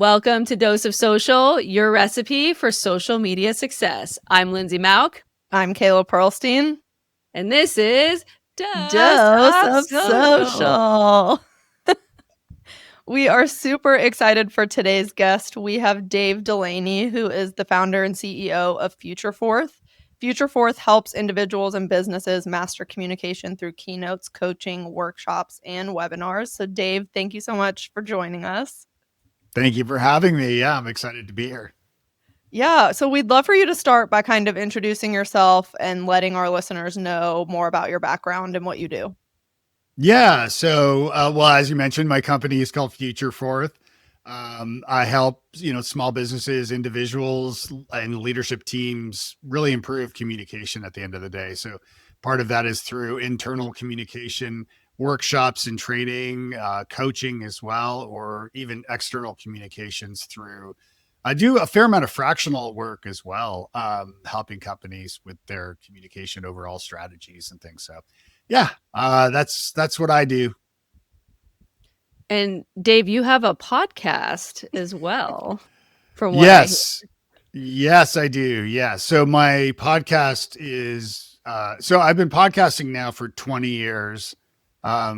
Welcome to Dose of Social, your recipe for social media success. I'm Lindsay Mauk. I'm Kayla Pearlstein. And this is Dose of Social. We are super excited for today's guest. We have Dave Delaney, who is the founder and CEO of Futureforth. Futureforth helps individuals and businesses master communication through keynotes, coaching, workshops, and webinars. So, Dave, thank you so much for joining us. Thank you for having me. Yeah, I'm excited to be here. Yeah, so we'd love for you to start by kind of introducing yourself and letting our listeners know more about your background and what you do. Yeah. So, as you mentioned, my company is called Futureforth. I help, small businesses, individuals, and leadership teams really improve communication at the end of the day. So part of that is through internal communication, workshops and training, coaching as well, or even external communications through. I do a fair amount of fractional work as well, helping companies with their communication overall strategies and things. So yeah, that's what I do. And Dave, you have a podcast as well, from what Yes, I do. Yeah. So my podcast is, so I've been podcasting now for 20 years,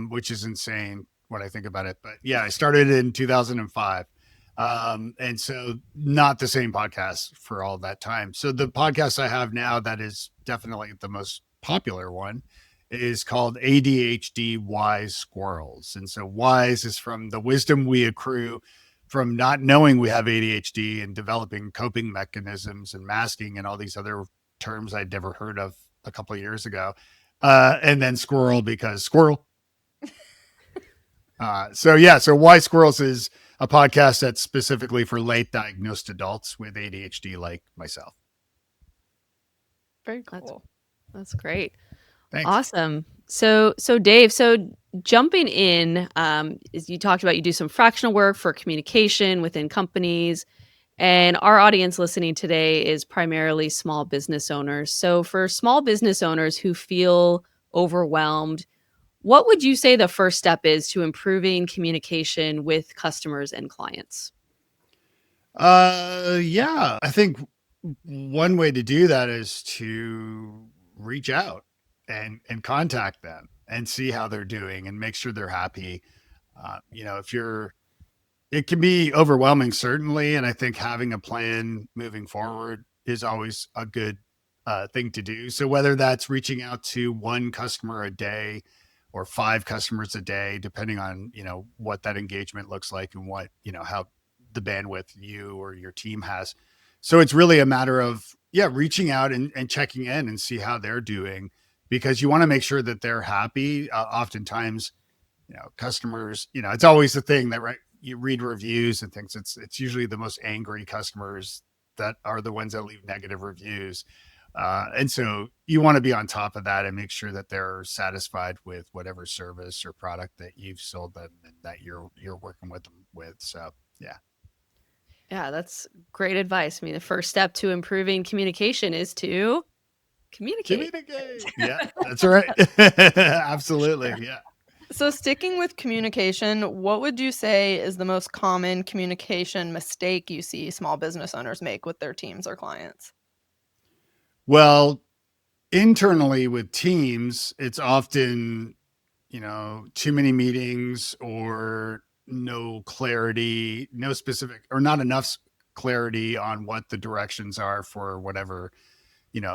which is insane when I think about it. But yeah, I started in 2005. And so not the same podcast for all that time. So the podcast I have now that is definitely the most popular one is called ADHD Wise Squirrels. And so wise is from the wisdom we accrue from not knowing we have ADHD and developing coping mechanisms and masking and all these other terms I'd never heard of a couple of years ago. And then squirrel because squirrel. So Wise Squirrels is a podcast that's specifically for late diagnosed adults with ADHD like myself. Very cool. That's great. Thanks. Awesome. So Dave, jumping in, as you talked about, you do some fractional work for communication within companies, and our audience listening today is primarily small business owners. So for small business owners who feel overwhelmed, what would you say the first step is to improving communication with customers and clients? Yeah, I think one way to do that is to reach out and contact them and see how they're doing and make sure they're happy. It can be overwhelming, certainly. And I think having a plan moving forward is always a good thing to do. So whether that's reaching out to one customer a day or 5 customers a day, depending on, what that engagement looks like and what, how the bandwidth you or your team has. So it's really a matter of, reaching out and checking in and see how they're doing, because you want to make sure that they're happy. Oftentimes, customers, it's always the thing that, right, you read reviews and things. It's usually the most angry customers that are the ones that leave negative reviews. And so you want to be on top of that and make sure that they're satisfied with whatever service or product that you've sold them and that you're working with them with. So, yeah. Yeah, that's great advice. I mean, the first step to improving communication is to communicate. Yeah, that's right. Absolutely. Yeah. So, sticking with communication, what would you say is the most common communication mistake you see small business owners make with their teams or clients? Well, internally with teams, it's often, too many meetings or no clarity, no specific or not enough clarity on what the directions are for whatever,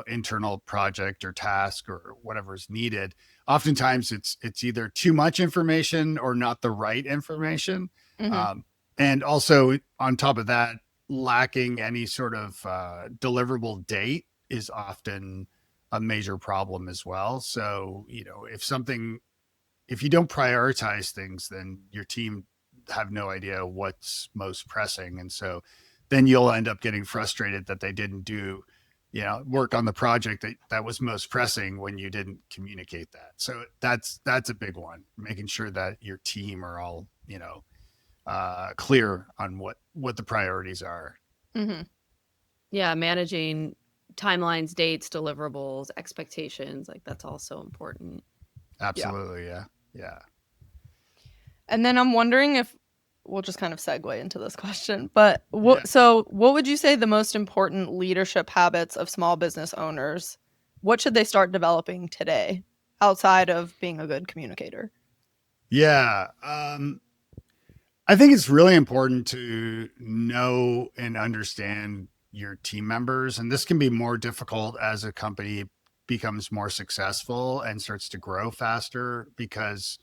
internal project or task or whatever is needed. Oftentimes it's either too much information or not the right information. Mm-hmm. And also on top of that, lacking any sort of deliverable date is often a major problem as well. So, if you don't prioritize things, then your team have no idea what's most pressing. And so then you'll end up getting frustrated that they didn't do, work on the project that was most pressing when you didn't communicate that. So that's a big one, making sure that your team are all, clear on what the priorities are. Mm-hmm. Yeah, managing timelines, dates, deliverables, expectations, like that's also important. Absolutely. Yeah. Yeah. And then I'm wondering if we'll just kind of segue into this question. But Yeah. so what would you say the most important leadership habits of small business owners? What should they start developing today outside of being a good communicator? Yeah. I think it's really important to know and understand your team members. And this can be more difficult as a company becomes more successful and starts to grow faster, because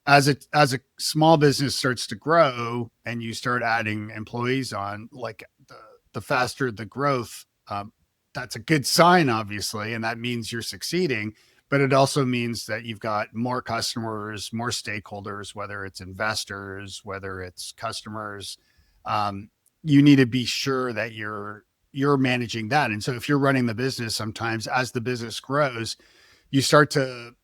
as a small business starts to grow and you start adding employees on, like the faster the growth, that's a good sign, obviously, and that means you're succeeding. But it also means that you've got more customers, more stakeholders, whether it's investors, whether it's customers. Um, you need to be sure that you're managing that. And so if you're running the business, sometimes as the business grows, you start to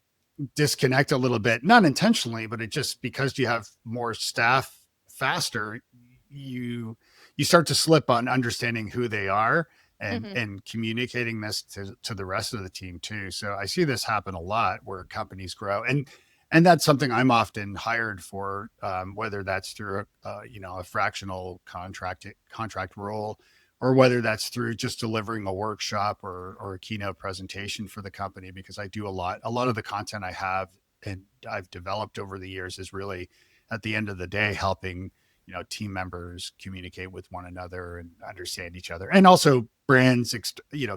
disconnect a little bit, not intentionally, but it just, because you have more staff faster, you start to slip on understanding who they are and communicating this to the rest of the team too. So I see this happen a lot where companies grow, and that's something I'm often hired for, whether that's through a fractional contract role, or whether that's through just delivering a workshop or a keynote presentation for the company, because I do a lot of the content I have and I've developed over the years is really, at the end of the day, helping team members communicate with one another and understand each other, and also brands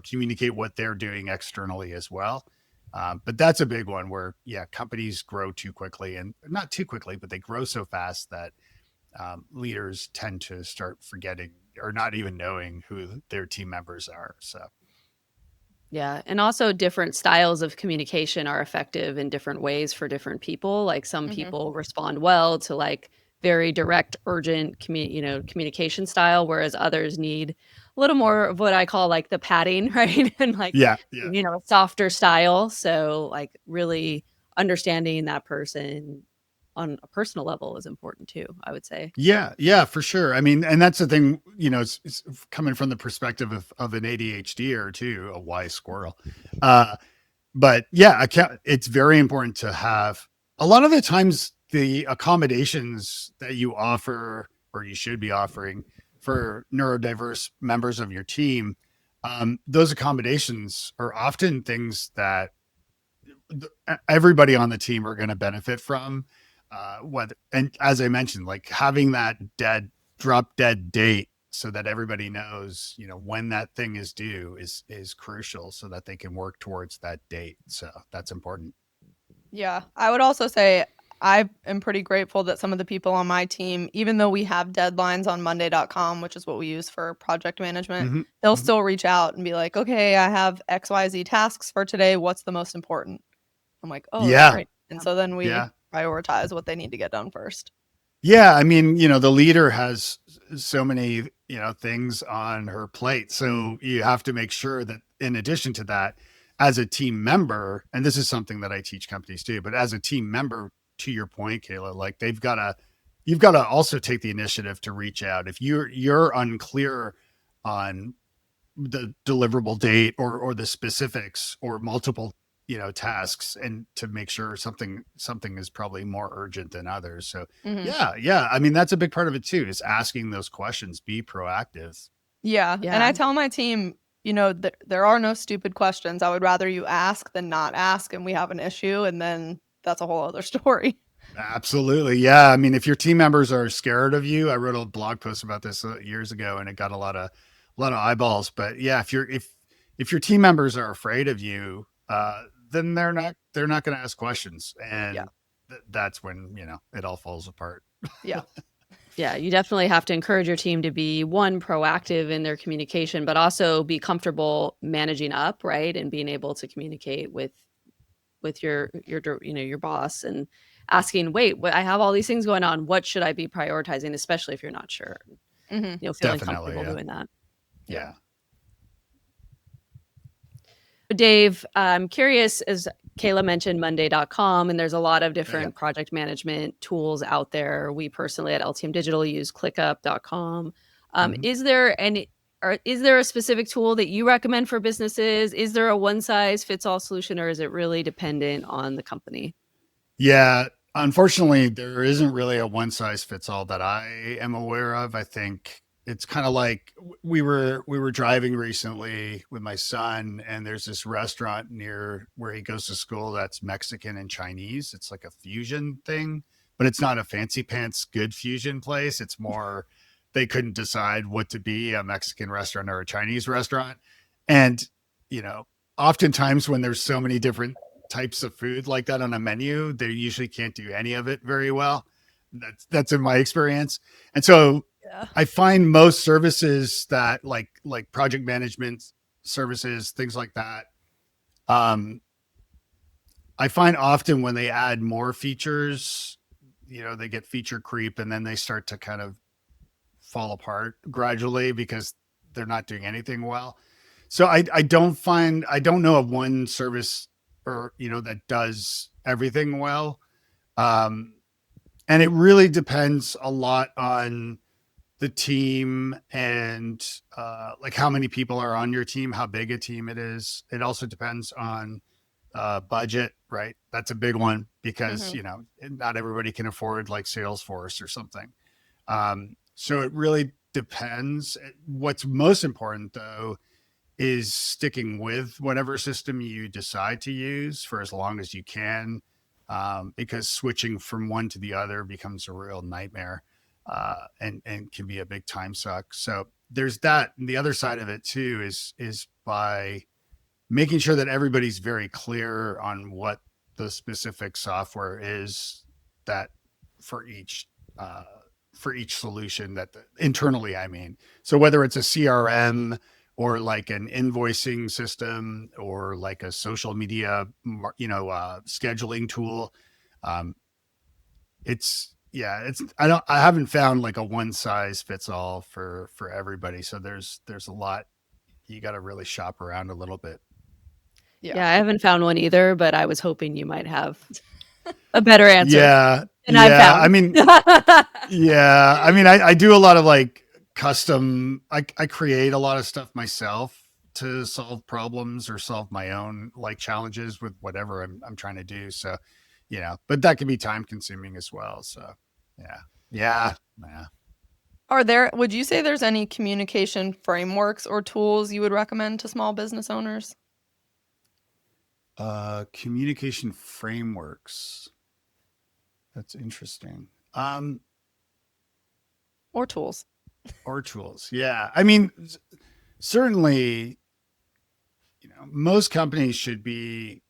communicate what they're doing externally as well. But that's a big one where, yeah, companies grow too quickly, and not too quickly, but they grow so fast that leaders tend to start forgetting or not even knowing who their team members are. So, Yeah, and also different styles of communication are effective in different ways for different people. Like some people respond well to like very direct, urgent communication style, whereas others need a little more of what I call like the padding, right? And like, yeah, yeah. a softer style. So like really understanding that person on a personal level is important too, I would say. Yeah, yeah, for sure. I mean, and that's the thing, it's coming from the perspective of an ADHD or too, a wise squirrel. But yeah, it's very important to have, a lot of the times, the accommodations that you offer, or you should be offering, for neurodiverse members of your team. Those accommodations are often things that everybody on the team are going to benefit from. Whether, and as I mentioned, like having that drop dead date, so that everybody knows, when that thing is due, is crucial, so that they can work towards that date. So that's important. Yeah, I would also say I am pretty grateful that some of the people on my team, even though we have deadlines on Monday.com, which is what we use for project management, Mm-hmm. they'll Mm-hmm. still reach out and be like, okay, I have XYZ tasks for today. What's the most important? I'm like, oh, that's Yeah. great. And so then we Yeah. prioritize what they need to get done first. Yeah, I mean, the leader has so many, things on her plate. So you have to make sure that, in addition to that, as a team member, and this is something that I teach companies too, but as a team member, to your point, Kayla, like you've got to also take the initiative to reach out. If you're unclear on the deliverable date, or the specifics, or multiple tasks, and to make sure something is probably more urgent than others. So Mhm. yeah, I mean, that's a big part of it too, is asking those questions, be proactive. Yeah, and Yeah. I tell my team, there are no stupid questions. I would rather you ask than not ask, and we have an issue, and then that's a whole other story. Absolutely. Yeah, I mean, if your team members are scared of you, I wrote a blog post about this years ago, and it got a lot of eyeballs. But yeah, if your team members are afraid of you, then they're not going to ask questions, Yeah. and that's when it all falls apart. Yeah. Yeah, you definitely have to encourage your team to be one proactive in their communication, but also be comfortable managing up, right? And being able to communicate with your boss and asking, "Wait, I have all these things going on. What should I be prioritizing?" Especially if you're not sure. Mhm. Feeling Definitely. comfortable Yeah. doing that. Yeah. Yeah. Dave, I'm curious, as Kayla mentioned, Monday.com, and there's a lot of Yeah. different project management tools out there. We personally at LTM Digital use ClickUp.com. Mhm. Is there any or is there a specific tool that you recommend for businesses? Is there a one size fits all solution, or is it really dependent on the company? Yeah. Unfortunately, there isn't really a one size fits all that I am aware of. I think it's kind of like we were driving recently with my son, and there's this restaurant near where he goes to school that's Mexican and Chinese. It's like a fusion thing, but it's not a fancy pants good fusion place. It's more they couldn't decide what to be, a Mexican restaurant or a Chinese restaurant. And, you know, oftentimes when there's so many different types of food like that on a menu, they usually can't do any of it very well. That's in my experience. And so Yeah. I find most services that like project management services, things like that. Um, I find often when they add more features, they get feature creep and then they start to kind of fall apart gradually because they're not doing anything well. So I don't know of one service or that does everything well. Um, and it really depends a lot on the team and like how many people are on your team, how big a team it is. It also depends on budget, right? That's a big one because Mhm. not everybody can afford like Salesforce or something. So it really depends. What's most important though is sticking with whatever system you decide to use for as long as you can, because switching from one to the other becomes a real nightmare, and can be a big time suck. So there's that. And the other side of it too is by making sure that everybody's very clear on what the specific software is that for each uh, for each solution that internally, I mean. So whether it's a CRM or like an invoicing system or like a social media scheduling tool, um, it's I haven't found like a one size fits all for everybody. So there's a lot you got to really shop around a little bit. Yeah. Yeah, I haven't found one either, but I was hoping you might have a better answer Yeah. than I've Yeah. found. Yeah. I mean, I do a lot of like I create a lot of stuff myself to solve problems or solve my own like challenges with whatever I'm trying to do. So, but that can be time consuming as well. So, yeah. Yeah. Yeah. Would you say there's any communication frameworks or tools you would recommend to small business owners Communication frameworks. That's interesting. or tools? Or tools. Yeah. I mean, certainly, most companies should be,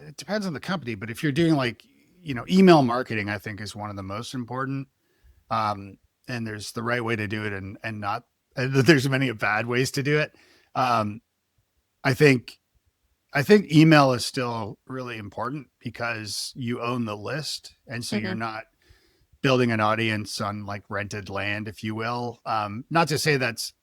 it depends on the company, but if you're doing like, email marketing, I think is one of the most important. Um, and there's the right way to do it and not, and there's many bad ways to do it. Um, I think, I think email is still really important because you own the list. And so you're Mhm. not building an audience on like rented land, if you will. Not to say that's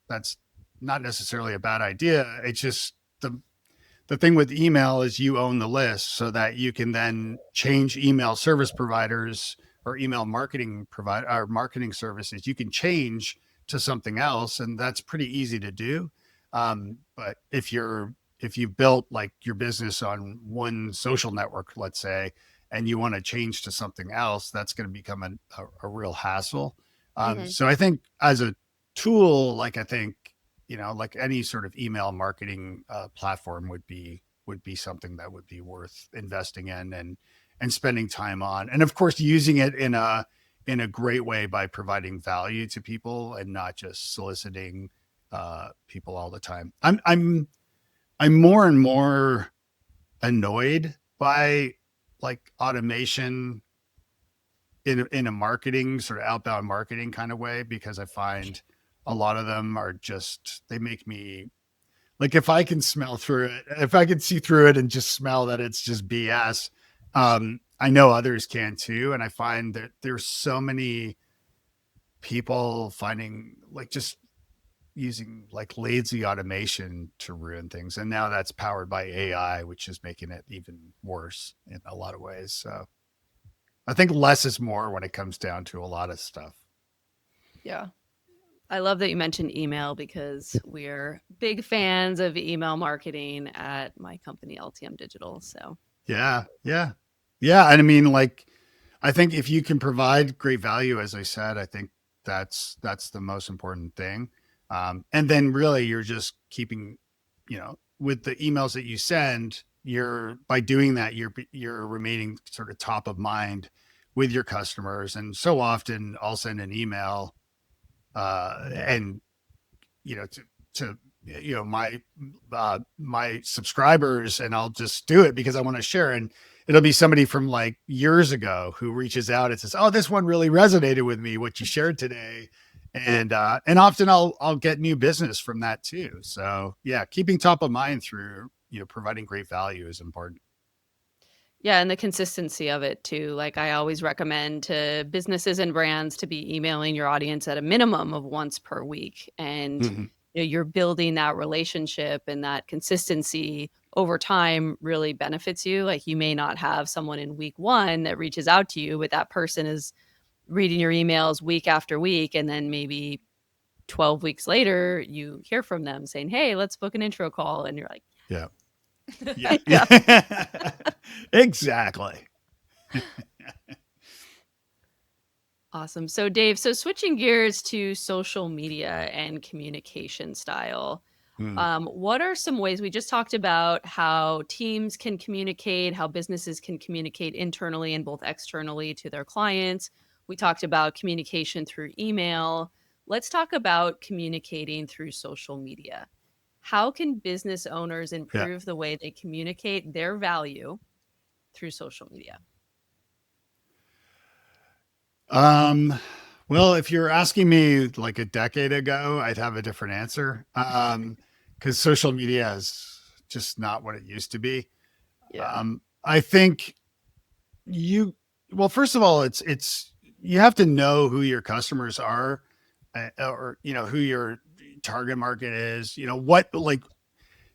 not necessarily a bad idea. It's just the thing with email is you own the list so that you can then change email service providers or email marketing provider or marketing services. You can change to something else, and that's pretty easy to do. But if you built like your business on one social network, let's say, and you want to change to something else, that's going to become a real hassle. Mhm. So I think as a tool, like I think like any sort of email marketing platform would be something that would be worth investing in and spending time on, and of course using it in a great way by providing value to people and not just soliciting people all the time. I'm more and more annoyed by like automation in a marketing sort of outbound marketing kind of way because I find a lot of them are just they make me like if I can smell through it, if I can see through it and just smell that it's just BS, I know others can too. And I find that there's so many people finding like just using like lazy automation to ruin things. And now that's powered by AI, which is making it even worse in a lot of ways. So I think less is more when it comes down to a lot of stuff. Yeah. I love that you mentioned email because we're big fans of email marketing at my company, LTM Digital. So Yeah. Yeah. Yeah, and I mean, like, I think if you can provide great value, as I said, I think that's the most important thing. And then really, you're just keeping, with the emails that you send, you're by doing that, you're remaining sort of top of mind with your customers. And so often, I'll send an email, and to to my subscribers, and I'll just do it because I want to share. And it'll be somebody from like years ago who reaches out and says, "Oh, this one really resonated with me, what you shared today." And often I'll get new business from that too. So yeah, keeping top of mind through providing great value is important. Yeah, and the consistency of it too. Like I always recommend to businesses and brands to be emailing your audience at a minimum of once per week. And Mhm. you're building that relationship, and that consistency over time really benefits you. Like you may not have someone in week 1 that reaches out to you, but that person is reading your emails week after week, and then maybe 12 weeks later you hear from them saying, "Hey, let's book an intro call." And you're like, Yeah. Yeah. Yeah. Yeah. Exactly. awesome. So, Dave, so switching gears to social media and communication style, Mm, what are some ways we just talked about how teams can communicate, how businesses can communicate internally and both externally to their clients? We talked about communication through email. Let's talk about communicating through social media. How can business owners yeah. improve the way they communicate their value through social media? Um, well, if you're asking me like a decade ago, I'd have a different answer. Because social media is just not what it used to be. Yeah. I think you, well, first of all, you have to know who your customers are, or, who your target market is, like,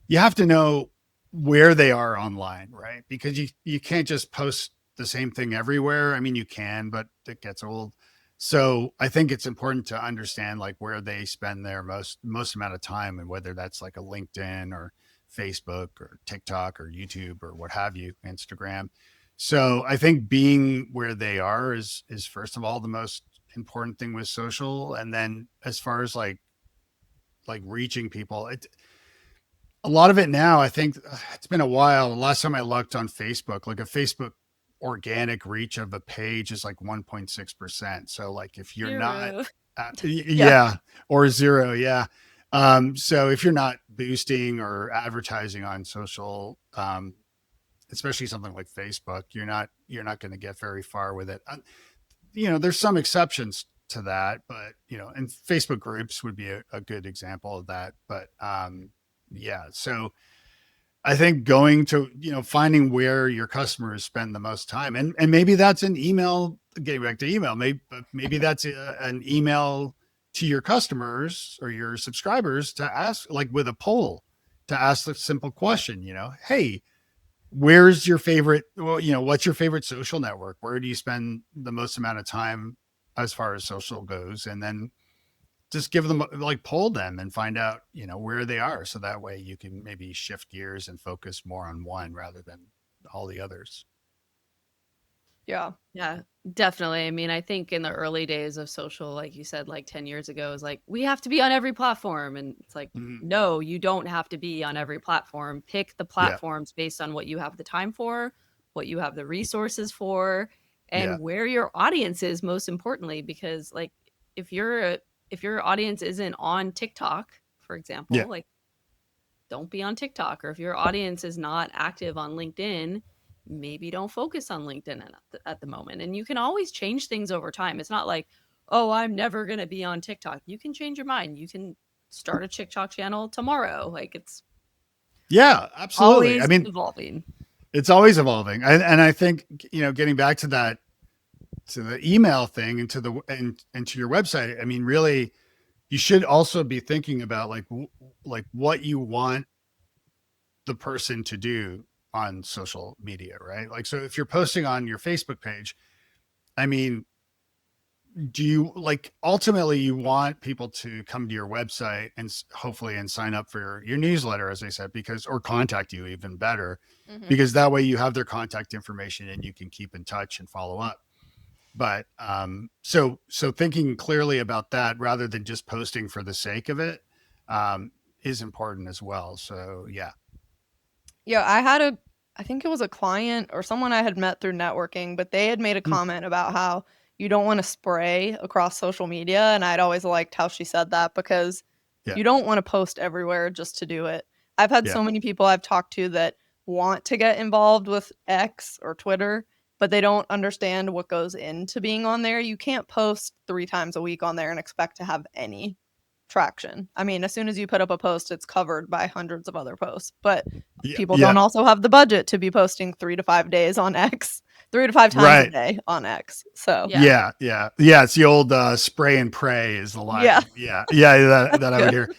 you have to know where they are online, right? Because you can't just post the same thing everywhere. I mean, you can, but it gets old. So I think it's important to understand like where they spend their most amount of time, and whether that's like a LinkedIn or Facebook or TikTok or YouTube or what have you, Instagram. So I think being where they are is first of all the most important thing with social. And then as far as like reaching people, a lot of it now, I think it's been a while. The last time I looked on Facebook, like a Facebook organic reach of a page is like 1.6%. So like if you're not, Zero. Yeah. yeah, or zero, yeah. So if you're not boosting or advertising on social, especially something like Facebook, you're not going to get very far with it. There's some exceptions to that, but and Facebook groups would be a good example of that. But yeah, so I think going to, finding where your customers spend the most time, and maybe that's an email, getting back to email, maybe that's an email to your customers or your subscribers to ask, like with a poll, to ask the simple question, hey, where's your favorite, well, what's your favorite social network? Where do you spend the most amount of time as far as social goes? And then just give them, like, poll them and find out, where they are. So that way you can maybe shift gears and focus more on one rather than all the others. Yeah. Yeah, definitely. I mean, I think in the early days of social, like you said, like 10 years ago, is like, we have to be on every platform. And it's like, Mhm. no, you don't have to be on every platform. Pick the Yeah. platforms based on what you have the time for, what you have the resources for, Yeah. and where your audience is, most importantly. Because like if if your audience isn't on TikTok, for Yeah. example, like don't be on TikTok. Or if your audience is not active on LinkedIn, maybe don't focus on LinkedIn at the moment. And you can always change things over time. It's not like, oh, I'm never going to be on TikTok. You can change your mind. You can start a TikTok channel tomorrow. Like it's Yeah, absolutely. I always mean, evolving. it's always evolving. And I think, getting back to that, to the email thing, and and to your website, I mean, really, you should also be thinking about like, like what you want the person to do on social media, right? Like, so if you're posting on your Facebook page, I mean, do you like ultimately you want people to come to your website and hopefully and sign up for your newsletter, as I said, because or contact you even better, Mhm. because that way you have their contact information and you can keep in touch and follow up. But so thinking clearly about that rather than just posting for the sake of it um, is important as well. So yeah. Yeah, I think it was a client or someone I had met through networking, but they had made a Hmm. comment about how you don't wanna spray across social media, and I'd always liked how she said that because Yeah. you don't wanna post everywhere just to do it. I've had Yeah. so many people I've talked to that want to get involved with X or Twitter, but they don't understand what goes into being on there. You can't post 3 times a week on there and expect to have any traction. I mean, as soon as you put up a post, it's covered by hundreds of other posts, but Yeah. people Yeah. don't also have the budget to be posting 3 to 5 days on X, 3 to 5 times a Right. day on X. So, Yeah. Yeah, yeah, yeah. It's the old spray and pray is the yeah. line. Yeah, yeah, That's that I would good. hear.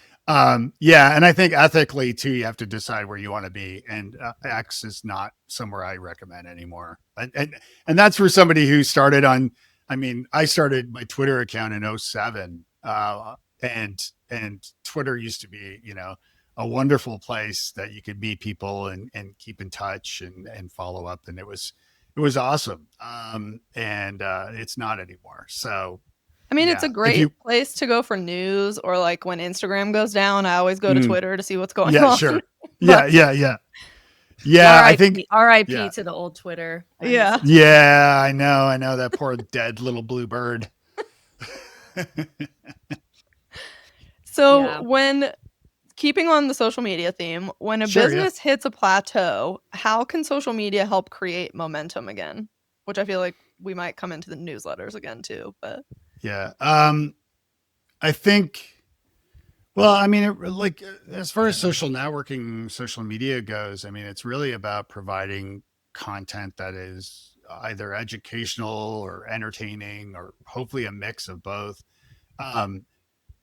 Yeah, and I think ethically too, you have to decide where you want to be, and X is not somewhere I recommend anymore. And that's for somebody who started on. I mean, I started my Twitter account in '07, and Twitter used to be, a wonderful place that you could meet people and keep in touch and follow up, and it was awesome. And it's not anymore. So I mean, it's yeah, a if you, great place to go for news or, like, when Instagram goes down, I always go to mm, Twitter to see what's going yeah, on. sure. Yeah, But yeah, yeah. Yeah, I think, R.I.P. R.I.P. yeah. to the old Twitter. I miss yeah. it too. Yeah, I know that poor dead little blue bird. So, Yeah. when keeping on the social media theme, when a Sure, yeah. business hits a plateau, how can social media help create momentum again? Which I feel like we might come into the newsletters again too, but Yeah. I think, well, I mean, as far as social networking, social media goes, I mean, it's really about providing content that is either educational or entertaining or hopefully a mix of both. Um,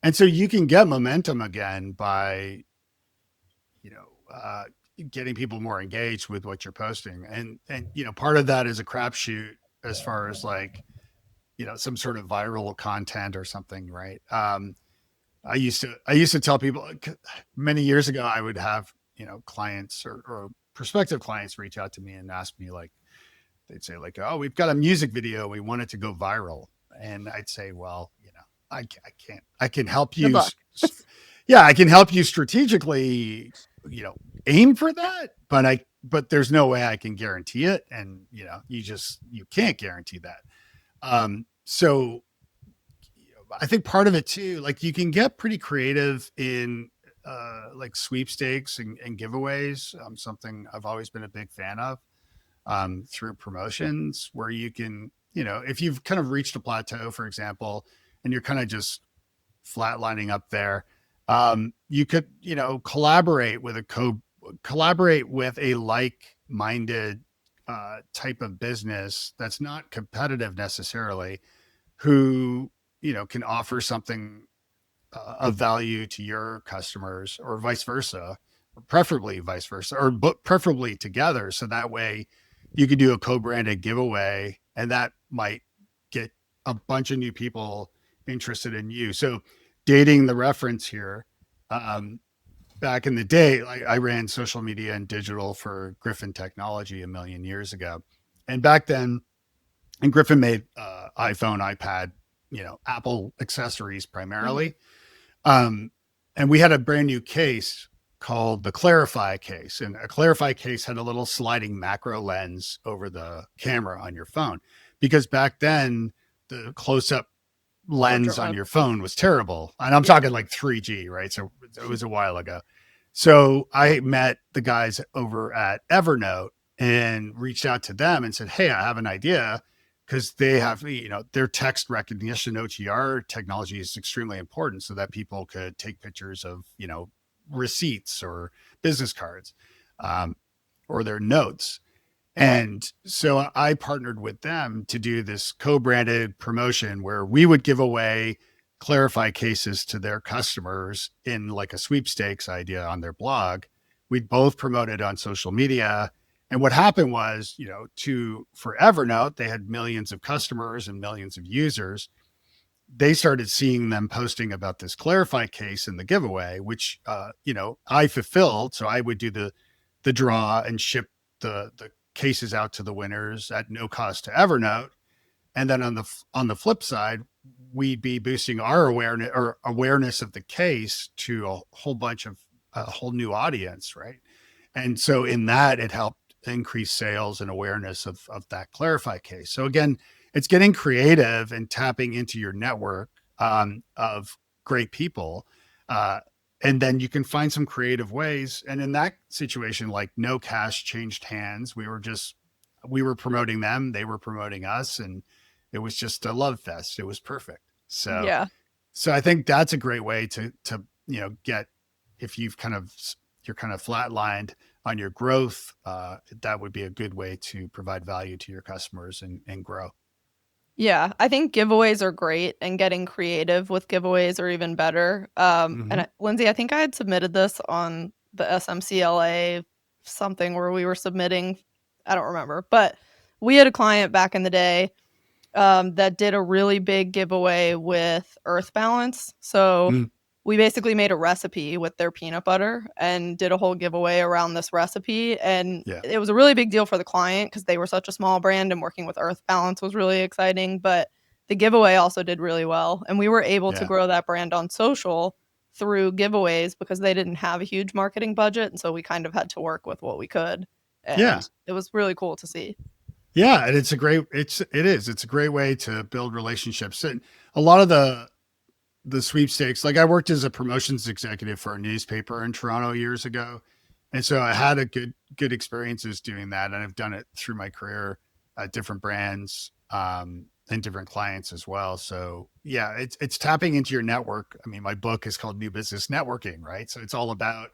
and so you can get momentum again by, you know, getting people more engaged with what you're posting. And, part of that is a crapshoot as far as like, some sort of viral content or something. Right. I used to tell people many years ago, I would have, clients or prospective clients reach out to me and ask me like, they'd say like, oh, we've got a music video. We want it to go viral. And I'd say, well, I can't, I can help good you. luck. Yeah, I can help you strategically, you know, aim for that, but there's no way I can guarantee it. And, you can't guarantee that. So I think part of it too, like you can get pretty creative in like sweepstakes and giveaways. Something I've always been a big fan of through promotions where you can, if you've kind of reached a plateau, for example, and you're kind of just flatlining up there, you could, collaborate with a like-minded type of business that's not competitive necessarily, who, can offer something of value to your customers or vice versa, or preferably vice versa, or but preferably together. So that way you could do a co-branded giveaway and that might get a bunch of new people interested in you. So dating the reference here, um, back in the day, like I ran social media and digital for Griffin Technology a million years ago. And back then, and Griffin made iPhone, iPad, Apple accessories Mhm. primarily. Um, and we had a brand new case called the Clarify case. And a Clarify case had a little sliding macro lens over the camera on your phone. Because back then, the close up lens on Ultra your phone was terrible. And I'm yeah. talking like 3G, right? So it was a while ago. So I met the guys over at Evernote and reached out to them and said, hey, I have an idea, because they have, their text recognition OTR technology is extremely important so that people could take pictures of, receipts or business cards, um, or their notes. And so I partnered with them to do this co-branded promotion where we would give away Clarify cases to their customers in like a sweepstakes idea on their blog. We'd both promote it on social media. And what happened was, for Evernote, they had millions of customers and millions of users. they started seeing them posting about this Clarify case in the giveaway, which I fulfilled. So I would do the draw and ship the cases out to the winners at no cost to Evernote. And then on the flip side, we'd be boosting our awareness of the case to a whole new audience, right? And so in that, it helped increase sales and awareness of that Clarify case. So again, it's getting creative and tapping into your network of great people. And then you can find some creative ways. And in that situation, like no cash changed hands. We were promoting them, they were promoting us, and it was just a love fest. It was perfect. So, Yeah. so I think that's a great way to get, if you're kind of flatlined on your growth, that would be a good way to provide value to your customers and grow. Yeah, I think giveaways are great, and getting creative with giveaways are even better. Lindsay, I think I had submitted this on the SMCLA something where we were submitting. I don't remember, but we had a client back in the day that did a really big giveaway with Earth Balance. So Mm. we basically made a recipe with their peanut butter and did a whole giveaway around this recipe. And Yeah. it was a really big deal for the client because they were such a small brand, and working with Earth Balance was really exciting. But the giveaway also did really well. And we were able to Yeah. grow that brand on social through giveaways because they didn't have a huge marketing budget. And so we kind of had to work with what we could. Yeah. And it was really cool to see. Yeah, and it's a great way to build relationships. And a lot of the sweepstakes, like I worked as a promotions executive for a newspaper in Toronto years ago, and so I had a good experiences doing that, and I've done it through my career at different brands and different clients as well. So yeah, it's tapping into your network. I mean, my book is called New Business Networking, right? So it's all about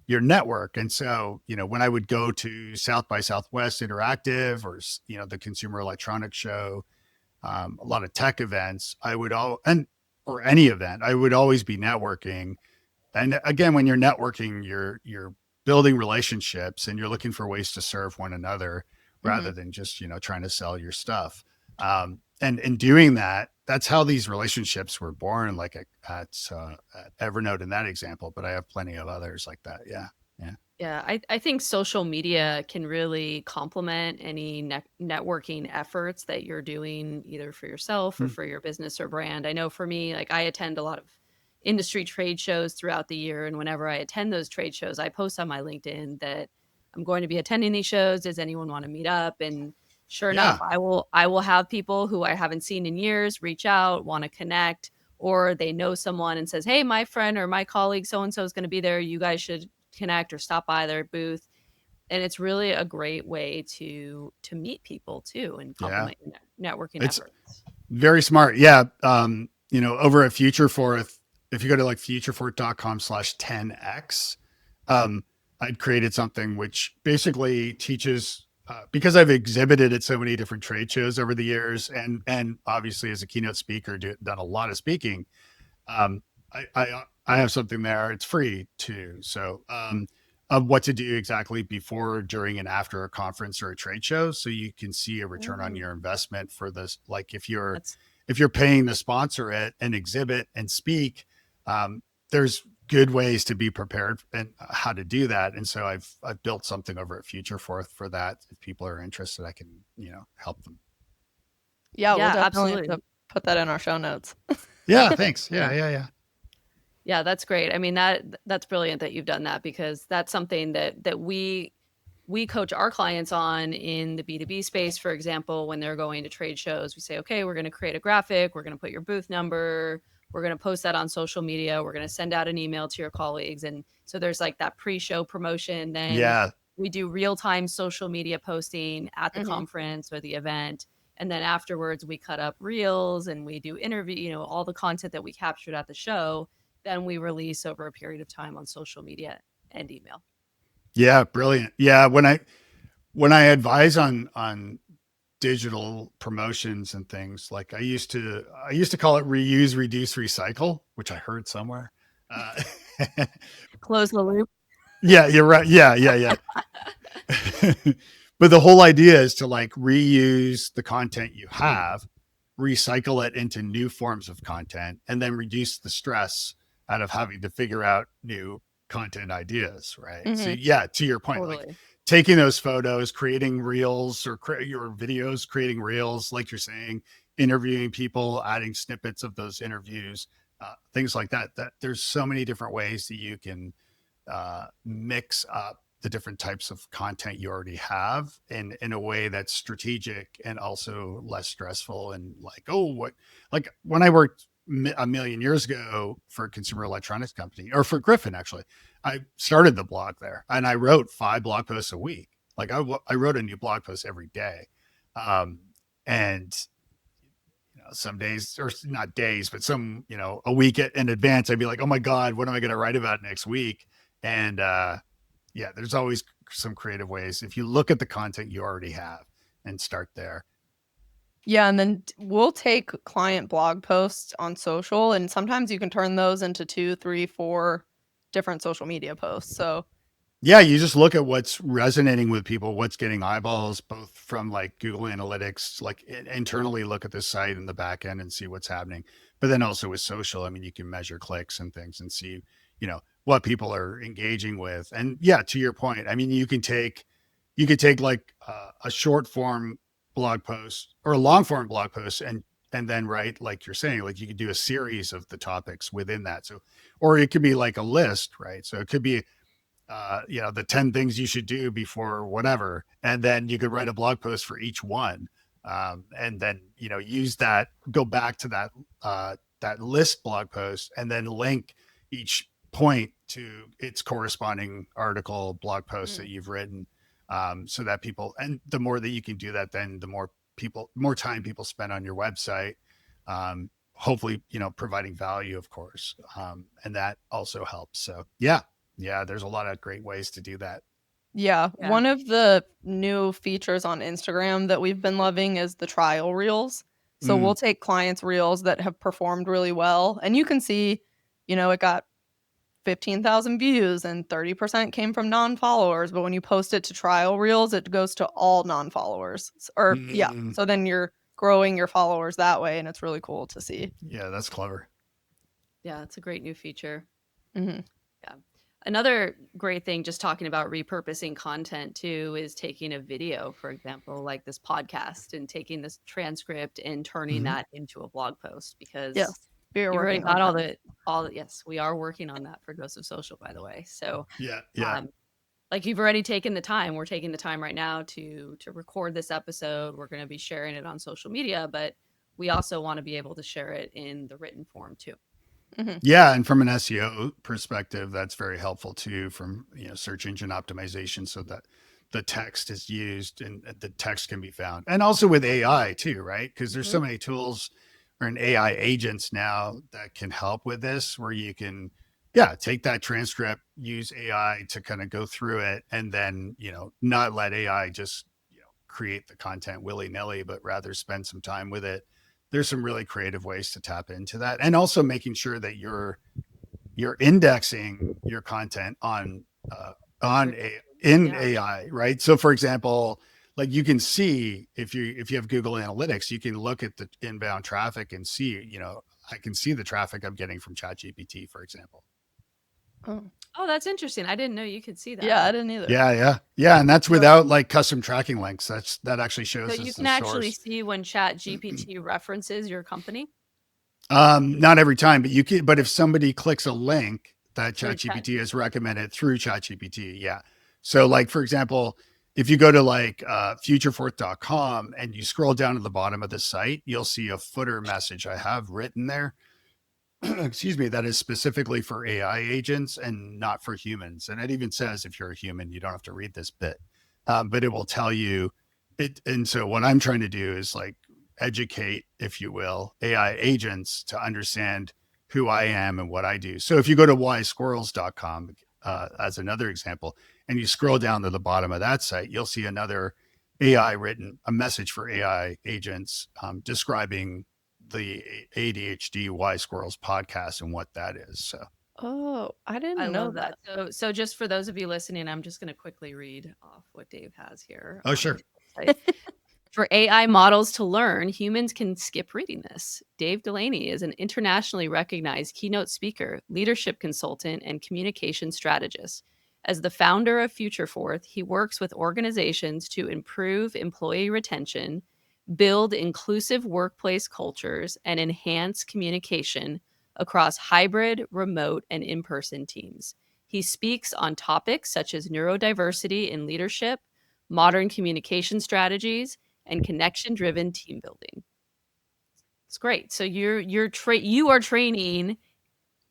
your network. And so, when I would go to South by Southwest Interactive or, the Consumer Electronics Show, a lot of tech events, or any event, I would always be networking. And again, when you're networking, you're building relationships and you're looking for ways to serve one another rather than just, trying to sell your stuff. And in doing that, that's how these relationships were born, like at Evernote in that example, but I have plenty of others like that. Yeah. Yeah. Yeah, I think social media can really complement any networking efforts that you're doing either for yourself or Mm. for your business or brand. I know for me, like I attend a lot of industry trade shows throughout the year. And whenever I attend those trade shows, I post on my LinkedIn that I'm going to be attending these shows. Does anyone want to meet up? And sure enough, Yeah. I will have people who I haven't seen in years reach out, want to connect, or they know someone and says, hey, my friend or my colleague so and so is going to be there. You guys should connect or stop by their booth. And it's really a great way to meet people too and Yeah. complement your networking It's efforts. very smart. Yeah. Over at Futureforth, if you go to like futureforth.com/10x, I'd created something which basically teaches, because I've exhibited at so many different trade shows over the years, and obviously as a keynote speaker, done a lot of speaking. Um, I have something there. It's free too. So, of what to do exactly before, during, and after a conference or a trade show, so you can see a return on your investment for this. Like if you're paying to sponsor it and exhibit and speak, there's good ways to be prepared and how to do that. And so I've built something over at Futureforth for that. If people are interested, I can help them. Yeah, we'll Yeah, definitely have absolutely. to put that in our show notes. Yeah, thanks. Yeah. Yeah, that's great. I mean, that's brilliant that you've done that, because that's something that we coach our clients on in the B2B space. For example, when they're going to trade shows, we say, okay, we're going to create a graphic, we're going to put your booth number, we're going to post that on social media, we're going to send out an email to your colleagues. And so there's like that pre-show promotion. Then Yeah. we do real-time social media posting at the Mhm. conference or the event. And then afterwards we cut up reels and we do interview, all the content that we captured at the show, then we release over a period of time on social media and email. Yeah. Brilliant. Yeah. When I advise on digital promotions and things, like I used to call it reuse, reduce, recycle, which I heard somewhere. Close the loop. Yeah, you're right. Yeah. But the whole idea is to like reuse the content you have, recycle it into new forms of content, and then reduce the stress out of having to figure out new content ideas, right? So Mhm. yeah, to your point, like Totally. taking those photos, creating reels or your videos, creating reels, like you're saying, interviewing people, adding snippets of those interviews, things like that. That there's so many different ways that you can mix up the different types of content you already have in a way that's strategic and also less stressful. And like, oh, what, like when I worked a million years ago for a consumer electronics company, or for Griffin, actually, I started the blog there and I wrote 5 blog posts a week. Like I wrote a new blog post every day. Um, and some days, or not days, but some, a week in advance, I'd be like, oh my God, what am I going to write about next week? And yeah, there's always some creative ways. If you look at the content you already have and start there. Yeah, and then we'll take client blog posts on social, and sometimes you can turn those into 2, 3, 4 different social media posts. So Yeah, you just look at what's resonating with people, what's getting eyeballs, both from like Google Analytics, like internally look at the site in the back end and see what's happening. But then also with social, I mean, you can measure clicks and things and see, what people are engaging with. And yeah, to your point, I mean, you could take like a short form blog post or a long form blog post and then write, like you're saying, like you could do a series of the topics within that. So, or it could be like a list, right? So it could be the 10 things you should do before whatever. And then you could write a blog post for each one. And then, use that, go back to that list blog post and then link each point to its corresponding article blog post that you've written. So that people, and the more that you can do that, then the more time people spend on your website. Hopefully, providing value, of course. And that also helps. So yeah, there's a lot of great ways to do that. yeah, Yeah. one of the new features on Instagram that we've been loving is the trial reels. So Mm, we'll take clients' reels that have performed really well, and you can see, it got 15,000 views and 30% came from non-followers, but when you post it to trial reels, it goes to all non-followers. Or yeah, mm, so then you're growing your followers that way, and it's really cool to see. yeah, that's clever. Yeah, it's a great new feature. Mhm. Yeah. Another great thing, just talking about repurposing content too, is taking a video, for example, like this podcast, and taking this transcript and turning Hmm. that into a blog post, because Yes, we are you've already working on got that. yes, we are working on that for Ghost of Social, by the way. So, Yeah. um, like you've already taken the time. We're taking the time right now to record this episode. We're going to be sharing it on social media, but we also want to be able to share it in the written form too. Mhm. Yeah, and from an SEO perspective, that's very helpful too. From search engine optimization, so that the text is used and the text can be found, and also with AI too, right? Because there's so Mhm. many tools or an AI agents now that can help with this, where you can, yeah, take that transcript, use AI to kind of go through it, and then not let AI just create the content willy nilly, but rather spend some time with it. There's some really creative ways to tap into that, and also making sure that you're indexing your content on Search. in Yeah. AI, right? So, for example, like you can see if you have Google Analytics, you can look at the inbound traffic and see, I can see the traffic I'm getting from ChatGPT, for example. Oh. Oh, that's interesting. I didn't know you could see Yeah, that. I didn't either. Yeah, and that's So without like custom tracking links. That actually So shows you us can the actually source. see when Chat GPT references your company Not every time, but you can. But if somebody clicks a link that through Chat ChatGPT has GPT. recommended through ChatGPT, yeah. So, like for example, if you go to like futureforth.com and you scroll down to the bottom of the site, you'll see a footer message I have written there. Excuse me, that is specifically for AI agents and not for humans. And it even says if you're a human, you don't have to read this bit, but it will tell you it. And so, what I'm trying to do is like educate, if you will, AI agents to understand who I am and what I do. So, if you go to wisesquirrels.com as another example, and you scroll down to the bottom of that site, you'll see another AI written a message for AI agents describing the ADHD Wise Squirrels podcast and what that is. So, oh, I I didn't know love that. that. So just for those of you listening, I'm just going to quickly read off what Dave has here oh, on sure. his website. For AI models to learn, humans can skip reading this. Dave Delaney is an internationally recognized keynote speaker, leadership consultant, and communication strategist. As the founder of Futureforth, he works with organizations to improve employee retention, build inclusive workplace cultures, and enhance communication across hybrid, remote, and in person teams. He speaks on topics such as neurodiversity in leadership, modern communication strategies, and connection-driven team building. It's great. So you are training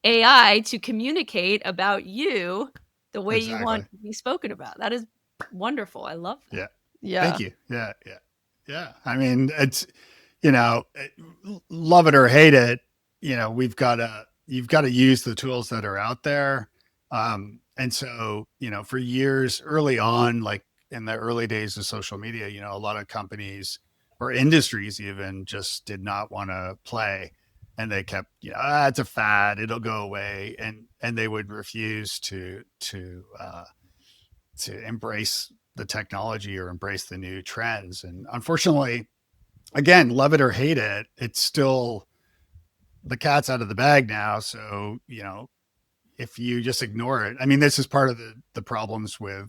AI to communicate about you the way you want to be spoken about. That is wonderful. I love that. Yeah. Yeah. Thank you. Yeah. Yeah. Yeah. I mean, it's, love it or hate it, you've got to use the tools that are out there. And so, for years early on, like in the early days of social media, a lot of companies or industries even just did not want to play. And they kept, it's a fad, it'll go away. And they would refuse to embrace the technology or embrace the new trends. And unfortunately, again, love it or hate it, it's still the cat's out of the bag now. So, if you just ignore it, I mean, this is part of the problems with,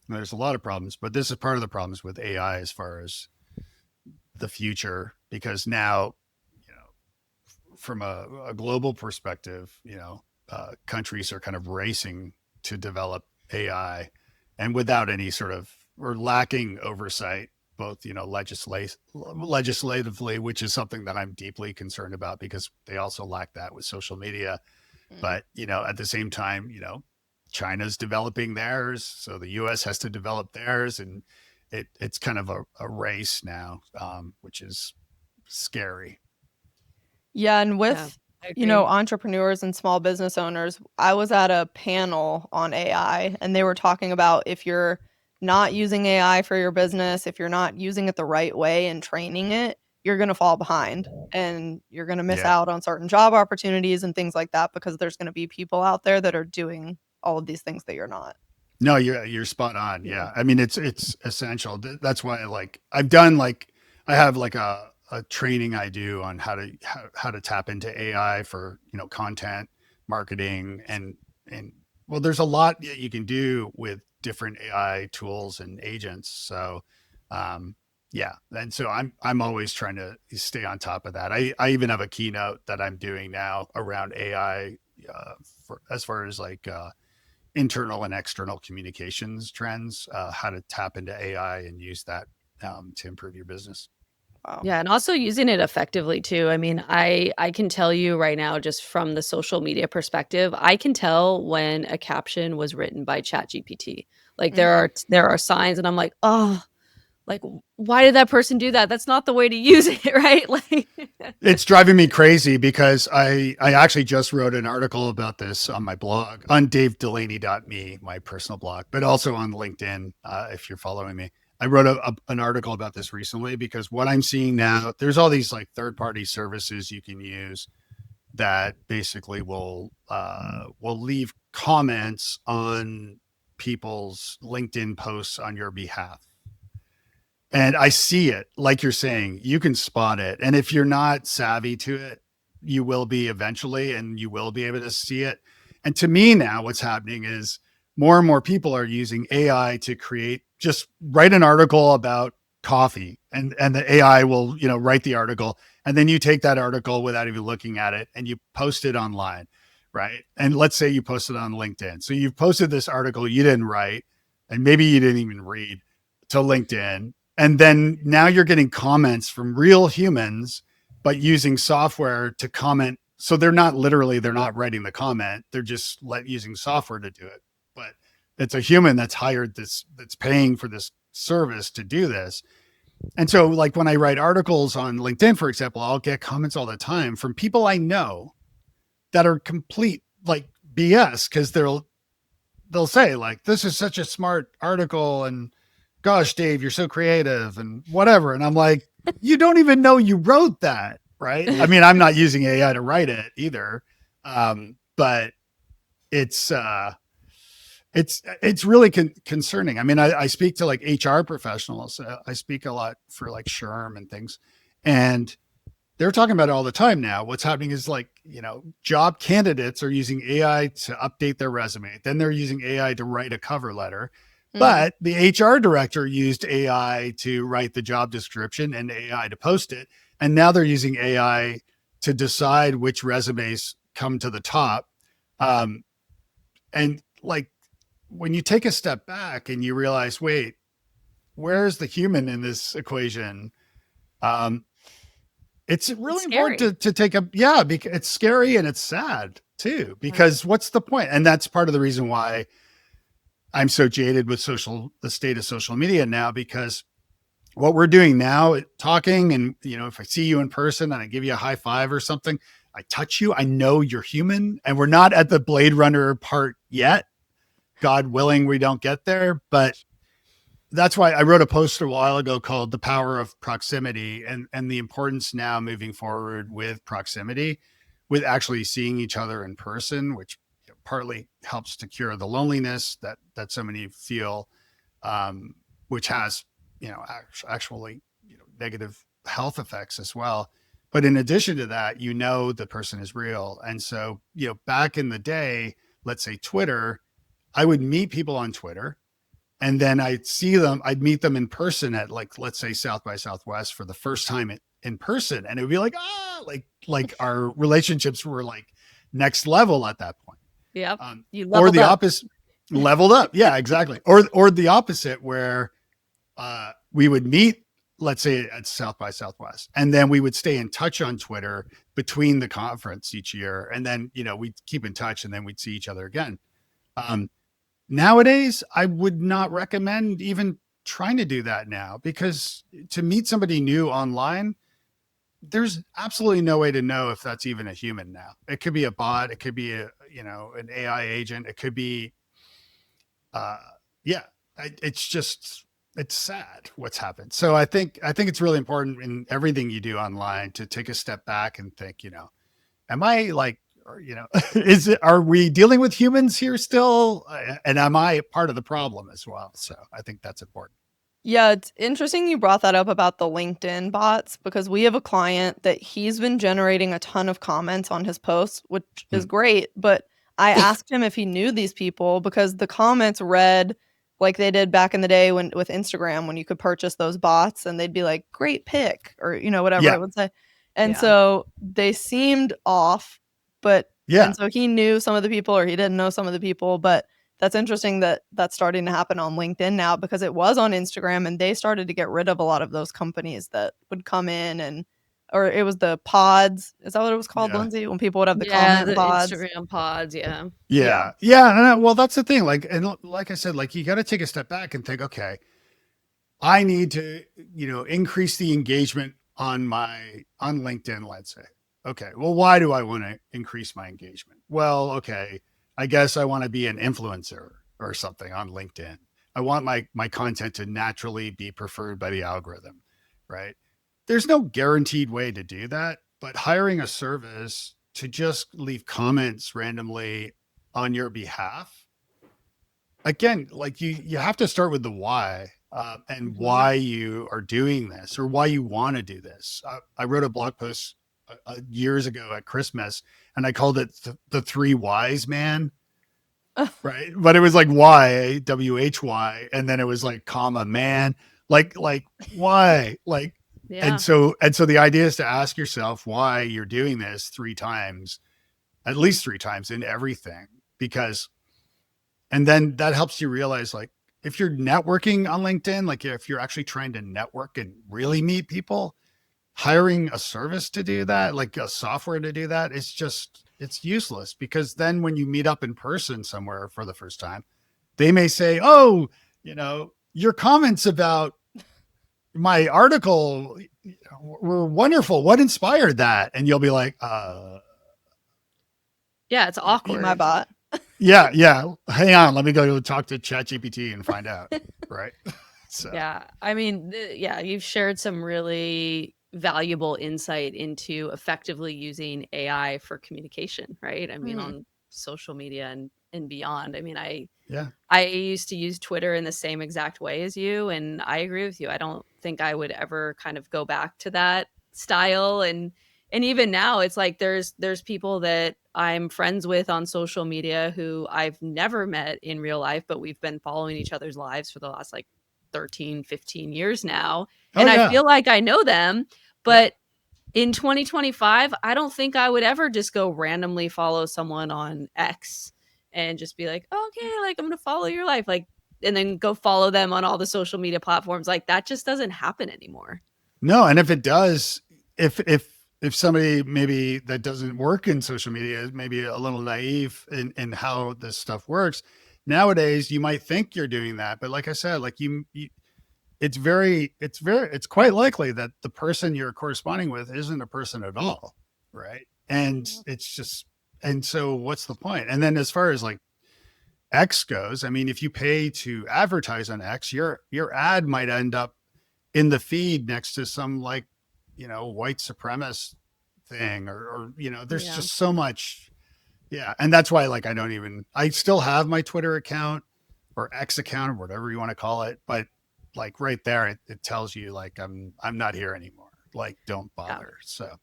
there's a lot of problems, but this is part of the problems with AI as far as the future, because now, from a global perspective, countries are kind of racing to develop AI, and without any sort of, or lacking oversight, both, legislatively, which is something that I'm deeply concerned about because they also lack that with social media. But, at the same time, China's developing theirs. So the US has to develop theirs. And it's kind of a race now, which is scary. Yeah. And with, Yeah, entrepreneurs and small business owners, I was at a panel on AI and they were talking about if you're not using AI for your business, if you're not using it the right way and training it, you're going to fall behind and you're going to miss out on certain job opportunities and things like that because there's going to be people out there that are doing all of these things that you're not. No, you're spot on. Yeah. I mean, it's essential. That's why, I've done, I have a training I do on how to tap into AI for, content marketing and well, there's a lot that you can do with different AI tools and agents. So, yeah. And so I'm always trying to stay on top of that. I even have a keynote that I'm doing now around AI, for as far as internal and external communications trends, how to tap into AI and use that to improve your business. Wow. Yeah, and also using it effectively too. I mean, I can tell you right now, just from the social media perspective, I can tell when a caption was written by ChatGPT. Like there are signs, and I'm like, oh, like why did that person do that? That's not the way to use it, right? Like, it's driving me crazy because I actually just wrote an article about this on my blog on davedelaney.me, my personal blog, but also on LinkedIn, if you're following me. I wrote an article about this recently because what I'm seeing now, there's all these third-party services you can use that basically will leave comments on people's LinkedIn posts on your behalf. And I see it, like you're saying, you can spot it. And if you're not savvy to it, you will be eventually, and you will be able to see it. And to me now, what's happening is more and more people are using AI to just write an article about coffee, and the AI will, write the article. And then you take that article without even looking at it and you post it online. Right. And let's say you post it on LinkedIn. So you've posted this article you didn't write, and maybe you didn't even read, to LinkedIn. And then now you're getting comments from real humans, but using software to comment. So they're not writing the comment. They're just using software to do it. But it's a human that's hired that's paying for this service to do this. And so when I write articles on LinkedIn, for example, I'll get comments all the time from people I know that are complete BS, because they'll say this is such a smart article, and gosh, Dave, you're so creative and whatever. And I'm like, you don't even know you wrote that, right? I mean, I'm not using AI to write it either. But it's it's really concerning. I mean, I speak to like HR professionals. I speak a lot for like SHRM and things, and they're talking about it all the time now. What's happening is like, job candidates are using AI to update their resume. Then they're using AI to write a cover letter. But the HR director used AI to write the job description and AI to post it. And now they're using AI to decide which resumes come to the top. And like when you take a step back and you realize, wait, where's the human in this equation? It's really important to take because it's scary and it's sad too, because what's the point? And that's part of the reason why I'm so jaded with the state of social media now, because what we're doing now, talking, and if I see you in person and I give you a high five or something, I touch you, I know you're human, and we're not at the Blade Runner part yet. God willing, we don't get there, but that's why I wrote a post a while ago called The Power of Proximity, and the importance now moving forward with proximity, with actually seeing each other in person, which partly helps to cure the loneliness that so many feel, which has, actually, negative health effects as well. But in addition to that, the person is real. And so, back in the day, let's say Twitter, I would meet people on Twitter, and then I'd meet them in person at, like, let's say South by Southwest for the first time in person. And it would be like, like our relationships were like next level at that point. Yeah. Or the opposite, leveled up. Yeah, exactly. Or the opposite, where we would meet, let's say at South by Southwest, and then we would stay in touch on Twitter between the conference each year. And then, we'd keep in touch, and then we'd see each other again. Nowadays, I would not recommend even trying to do that now, because to meet somebody new online, there's absolutely no way to know if that's even a human now. It could be a bot. It could be an AI agent. It could be, it's sad what's happened. So I think it's really important in everything you do online to take a step back and think, am I like, are we dealing with humans here still? And am I part of the problem as well? So I think that's important. Yeah, it's interesting you brought that up about the LinkedIn bots, because we have a client that he's been generating a ton of comments on his posts, which is great. But I asked him if he knew these people, because the comments read like they did back in the day with Instagram, when you could purchase those bots, and they'd be like, great pick, or, whatever it would say. And so they seemed off, and so he knew some of the people, or he didn't know some of the people. But that's interesting that that's starting to happen on LinkedIn now, because it was on Instagram, and they started to get rid of a lot of those companies that would come in, or it was the pods. Is that what it was called, Lindsay? When people would have the comment pods. Instagram pods. Yeah. Yeah. Well, that's the thing. Like I said, like, you got to take a step back and think, okay, I need to, increase the engagement on LinkedIn, let's say. Okay. Well, why do I want to increase my engagement? Well, okay, I guess I want to be an influencer or something on LinkedIn. I want my content to naturally be preferred by the algorithm, right? There's no guaranteed way to do that, but hiring a service to just leave comments randomly on your behalf, again, like you have to start with the why, and why you are doing this, or why you want to do this. I wrote a blog post years ago at Christmas, and I called it the three whys, man. Right. But it was like why, WHY, and then it was like comma man, like why, like, and so the idea is to ask yourself why you're doing this at least three times in everything, and then that helps you realize, like, if you're networking on LinkedIn, like if you're actually trying to network and really meet people, hiring a service to do that, like a software to do that, it's useless, because then when you meet up in person somewhere for the first time, they may say, oh, your comments about my article were wonderful. What inspired that? And you'll be like, yeah, it's awkward. My bot. Yeah. Hang on. Let me go talk to ChatGPT and find out. Right. So, yeah. I mean, you've shared some really valuable insight into effectively using AI for communication, right? I mean, on social media, and and beyond. I mean, Yeah. I used to use Twitter in the same exact way as you, and I agree with you. I don't think I would ever kind of go back to that style, and even now it's like there's people that I'm friends with on social media who I've never met in real life, but we've been following each other's lives for the last like 13, 15 years now, Oh and I yeah. feel like I know them, Yep. but in 2025, I don't think I would ever just go randomly follow someone on X and just be like, "Okay, like I'm going to follow your life." Like and then go follow them on all the social media platforms. Like that just doesn't happen anymore. No, and if it does, if somebody maybe that doesn't work in social media is maybe a little naive in how this stuff works, nowadays you might think you're doing that, but like I said, like you it's quite likely that the person you're corresponding with isn't a person at all, right? And it's just and so what's the point? And then as far as like X goes, I mean, if you pay to advertise on X, your ad might end up in the feed next to some like, white supremacist thing or there's Yeah. just so much. Yeah. And that's why like I still have my Twitter account or X account or whatever you want to call it. But like right there, it tells you like I'm not here anymore. Like don't Yeah. bother. So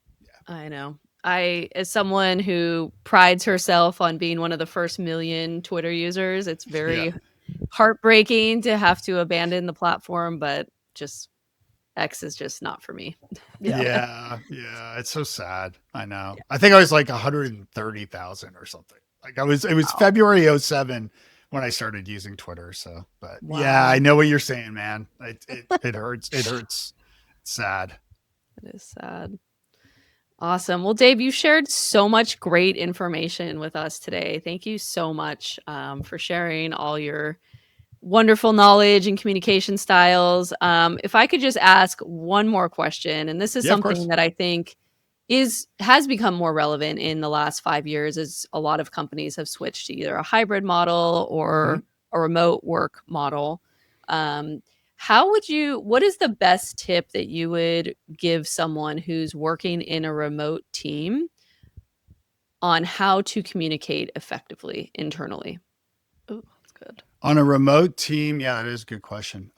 I know. As someone who prides herself on being one of the first million Twitter users, it's yeah. very heartbreaking to have to abandon the platform, but just X is just not for me. Yeah. Yeah. It's so sad. I know. I think I was like 130,000 or something. Like it was Wow. February '07 when I started using Twitter. So, but yeah, I Wow. know what you're saying, man. It hurts. It hurts. It's sad. It is sad. Awesome. Well, Dave, you shared so much great information with us today. Thank you so much for sharing all your wonderful knowledge and communication styles. If I could just ask one more question, and this is Yeah, of something course. that I think has become more relevant in the last 5 years, as a lot of companies have switched to either a hybrid model Mhm. or a remote work model. Um, what is the best tip that you would give someone who's working in a remote team on how to communicate effectively internally? Ooh, that's good. On a remote team, yeah, that is a good question.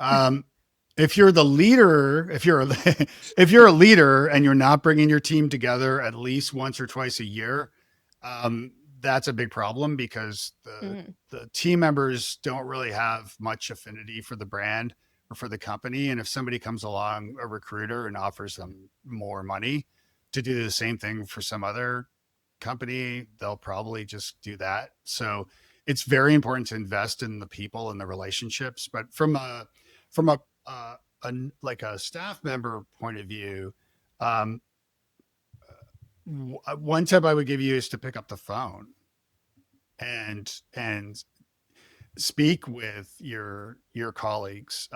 If you're the leader, if you're a leader and you're not bringing your team together at least once or twice a year, that's a big problem because Mm. the team members don't really have much affinity for the brand or for the company. And if somebody comes along, a recruiter, and offers them more money to do the same thing for some other company, they'll probably just do that. So it's very important to invest in the people and the relationships. But from like a staff member point of view, um, one tip I would give you is to pick up the phone and speak with your colleagues.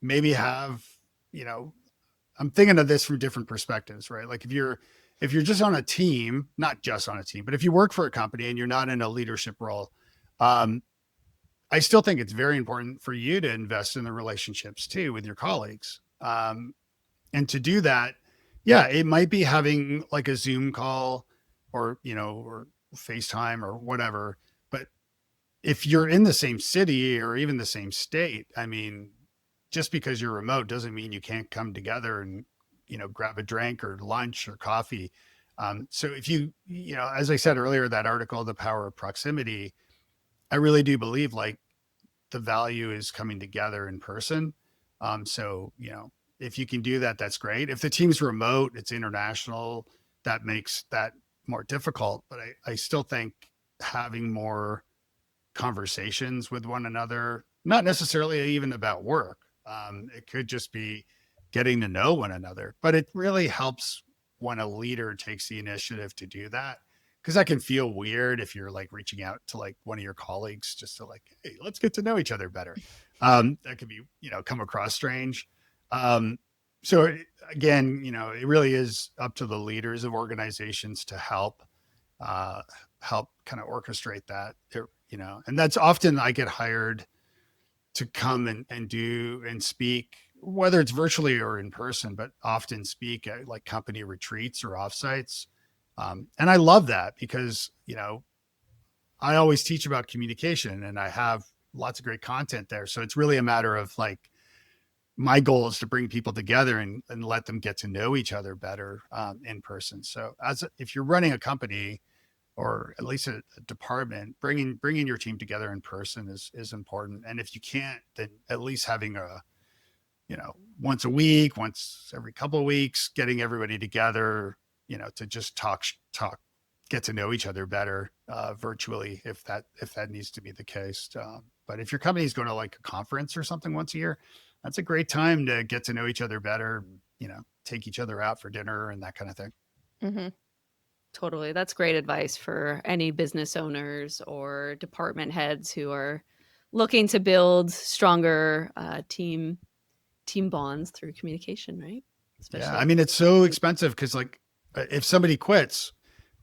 Maybe have you know I'm thinking of this from different perspectives, right? Like if you're just on a team, not just on a team, but if you work for a company and you're not in a leadership role, um, I still think it's very important for you to invest in the relationships too with your colleagues. And to do that, yeah, it might be having like a Zoom call or, or FaceTime or whatever. But if you're in the same city or even the same state, I mean, just because you're remote doesn't mean you can't come together and, grab a drink or lunch or coffee. So if as I said earlier, that article, The Power of Proximity, I really do believe like the value is coming together in person. So, if you can do that, that's great. If the team's remote, it's international, that makes that more difficult. But I still think having more conversations with one another, not necessarily even about work, it could just be getting to know one another. But it really helps when a leader takes the initiative to do that because that can feel weird if you're like reaching out to like one of your colleagues just to like, hey, let's get to know each other better. That could be, come across strange. Um, so again, it really is up to the leaders of organizations to uh, help kind of orchestrate that, and that's often I get hired to come and do and speak, whether it's virtually or in person, but often speak at like company retreats or offsites. And I love that because, I always teach about communication, and I have lots of great content there. So it's really a matter of like, my goal is to bring people together and let them get to know each other better in person. So if you're running a company or at least a department, bringing your team together in person is important. And if you can't, then at least having once a week, once every couple of weeks, getting everybody together, to just talk, get to know each other better virtually, if that needs to be the case. But if your company is going to like a conference or something once a year, that's a great time to get to know each other better, take each other out for dinner and that kind of thing. Mm-hmm. Totally. That's great advice for any business owners or department heads who are looking to build stronger team bonds through communication, right? Yeah. Especially I mean, it's so expensive because like if somebody quits,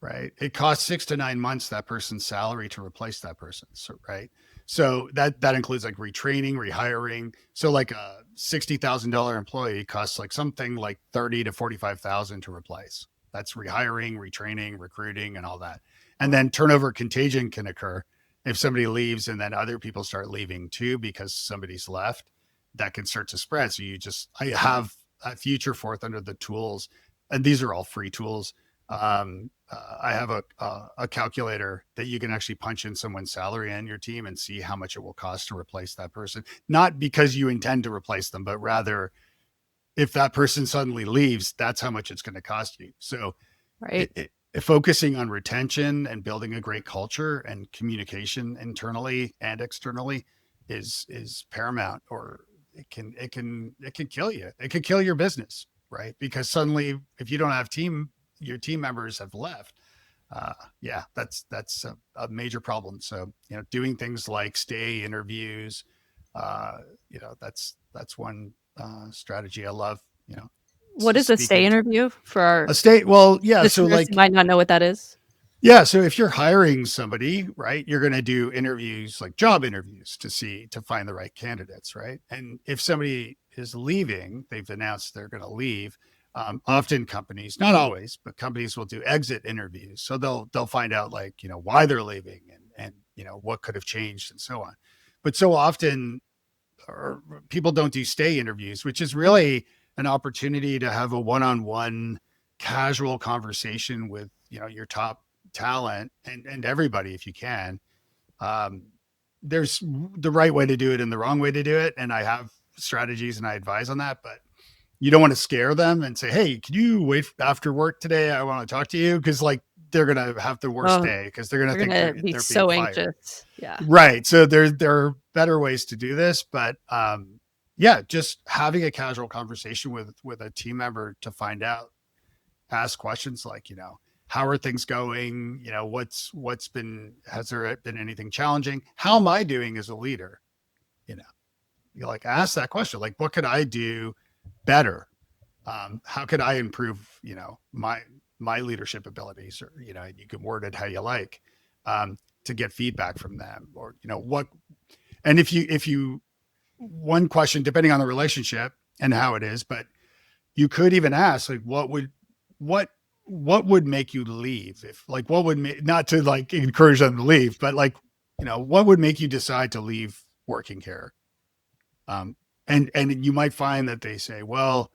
right, it costs 6 to 9 months that person's salary to replace that person. So, right. So that includes like retraining, rehiring. So like a $60,000 employee costs like something like 30 to 45,000 to replace. That's rehiring, retraining, recruiting, and all that. And then turnover contagion can occur if somebody leaves and then other people start leaving too because somebody's left. That can start to spread. So I have a Futureforth under the tools, and these are all free tools. I have a calculator that you can actually punch in someone's salary and your team and see how much it will cost to replace that person. Not because you intend to replace them, but rather if that person suddenly leaves, that's how much it's going to cost you. So right. Focusing on retention and building a great culture and communication internally and externally is paramount, or it can kill you. It could kill your business, right? Because suddenly if you don't have your team members have left. Yeah, that's a major problem. So, doing things like stay interviews, that's one strategy I love, What is a stay speaking to interview for our a state. Well, yeah. So listeners who like, might not know what that is? yeah. So if you're hiring somebody, right, you're going to do interviews, like job interviews to find the right candidates. Right. And if somebody is leaving, they've announced they're going to leave. Often companies, not always, but companies will do exit interviews. So they'll find out like, why they're leaving and, what could have changed and so on. But so often or people don't do stay interviews, which is really an opportunity to have a one-on-one casual conversation with, your top talent and everybody if you can. Um, there's the right way to do it and the wrong way to do it. And I have strategies and I advise on that, but you don't want to scare them and say, hey, can you wait after work today? I want to talk to you. Cause like they're going to have the worst Oh, day because they're going to they're think gonna be they're being so fired. anxious. Yeah. Right. So there are better ways to do this, but yeah, just having a casual conversation with a team member to find out, ask questions like, how are things going? Has there been anything challenging? How am I doing as a leader? You like ask that question, like, what could I do better? How could I improve, my leadership abilities, or, you can word it how you like, to get feedback from them, or, what, and if you, one question, depending on the relationship and how it is, but you could even ask, like, what, what would make you leave? If like, what would make, not to like encourage them to leave, but like, what would make you decide to leave working here? And you might find that they say, well,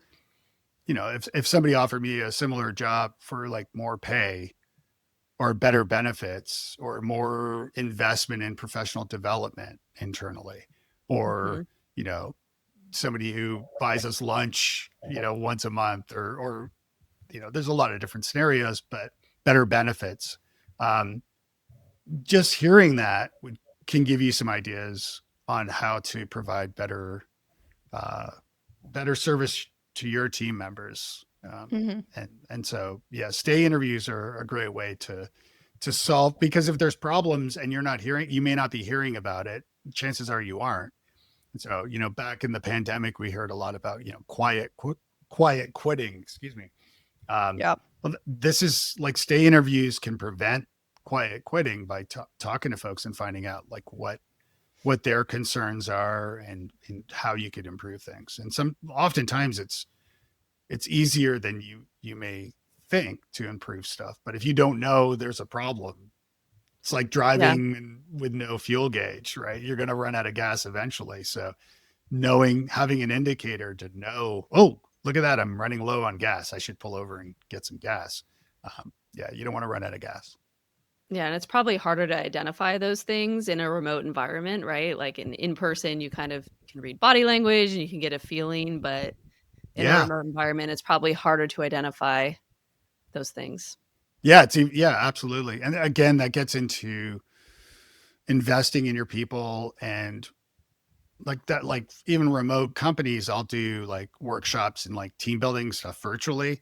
if somebody offered me a similar job for like more pay or better benefits or more investment in professional development internally, or, Mhm. you know, somebody who buys us lunch, once a month, or, there's a lot of different scenarios, but better benefits. Um, just hearing that can give you some ideas on how to provide uh, better service to your team members. Mm-hmm. And so, yeah, stay interviews are a great way to solve, because if there's problems and you may not be hearing about it. Chances are you aren't. And so, back in the pandemic, we heard a lot about, quiet quitting, excuse me. Um, Yep. well, this is like stay interviews can prevent quiet quitting by talking to folks and finding out like what their concerns are and how you could improve things. And oftentimes it's easier than you may think to improve stuff. But if you don't know there's a problem, It's like driving with no fuel gauge, right? You're going to run out of gas eventually. So having an indicator to know, oh, look at that, I'm running low on gas, I should pull over and get some gas. Yeah, you don't want to run out of gas. Yeah, and it's probably harder to identify those things in a remote environment, right? Like in person, you kind of can read body language and you can get a feeling, but in a Yeah. remote environment, it's probably harder to identify those things. Yeah, absolutely. And again, that gets into investing in your people and like that, like even remote companies, I'll do like workshops and like team building stuff virtually.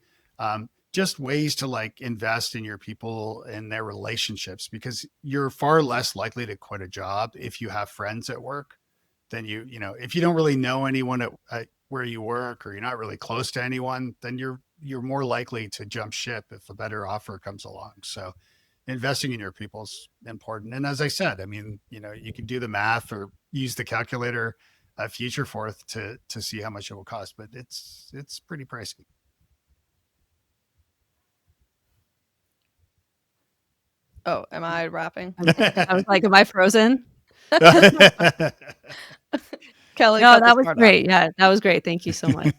Just ways to like invest in your people and their relationships, because you're far less likely to quit a job if you have friends at work than if you don't really know anyone at where you work, or you're not really close to anyone, then you're more likely to jump ship if a better offer comes along. So investing in your people is important. And as I said, I mean, you can do the math or use the calculator at Futureforth to see how much it will cost, but it's pretty pricey. Oh, am I rapping? I was like, am I frozen? Kelly, no, cut that this was part out. great. Yeah, that was great. Thank you so much.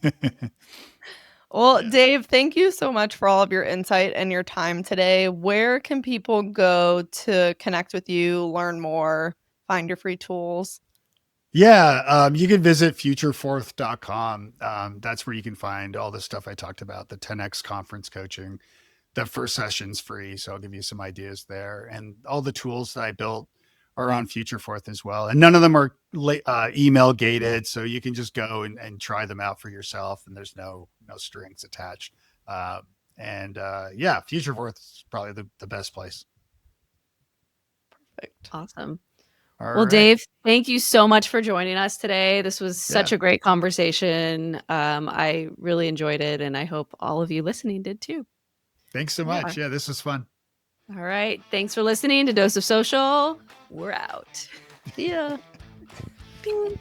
Well, Dave, thank you so much for all of your insight and your time today. Where can people go to connect with you, learn more, find your free tools? Yeah, you can visit futureforth.com. That's where you can find all the stuff I talked about, the 10X conference coaching. The first session's free, so I'll give you some ideas there. And all the tools that I built are on Futureforth as well. And none of them are email gated, so you can just go and try them out for yourself, and there's no strings attached. Yeah, Futureforth is probably the best place. Perfect. Awesome. All well, right. Dave, thank you so much for joining us today. This was such a great conversation. I really enjoyed it, and I hope all of you listening did too. Thanks so much. Yeah, this was fun. All right. Thanks for listening to Dose of Social. We're out. See ya. Peace.